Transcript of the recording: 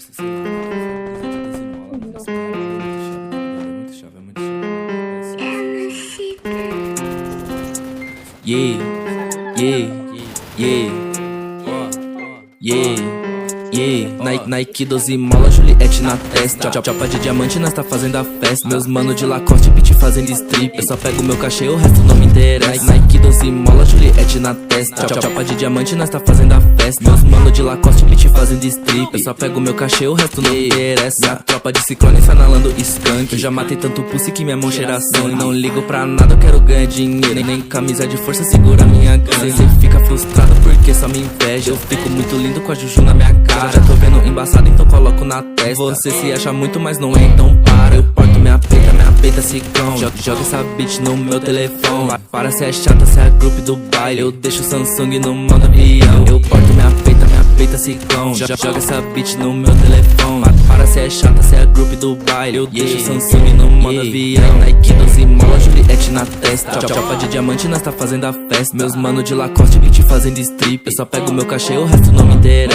parça, sei lá. Muito chave, é muito chave. Yeah, yeah, yeah, yeah. Nike 12 mola, Juliette na testa. Chapa de diamante, nós tá fazendo a festa. Meus mano de Lacoste, beat fazendo strip. Eu só pego meu cachê, o resto não me interessa. Nike 12 mola, Juliette na testa. Chapa de diamante, nós tá fazendo a festa. Meus mano de Lacoste, beat fazendo strip. Eu só pego meu cachê, o resto não me interessa. Minha tropa de ciclone sanalando skunk. Eu já matei tanto pussy que minha mão cheira sangue. Não ligo pra nada, eu quero ganhar dinheiro. Nem camisa de força segura minha grana. Cê fica frustrado porque só me inveja. Eu fico muito lindo com a juju na minha cara. Já tô vendo embaçado, então coloco na testa. Você se acha muito, mas não é, então para. Eu porto minha peita ciclão. Joga essa bitch no meu telefone. Para, cê é chata, cê é grupo do baile. Eu deixo o Samsung no modo avião. Eu porto minha peita ciclão. Joga essa bitch no meu telefone. Para, cê é chata, cê é grupo do baile. Eu deixo o Samsung no modo avião. Nike 12 mola, Juliette na testa. Chapa de diamante, nós tá fazendo a festa. Meus mano de Lacoste, beat fazendo strip. Eu só pego meu cachê, o resto não me interessa.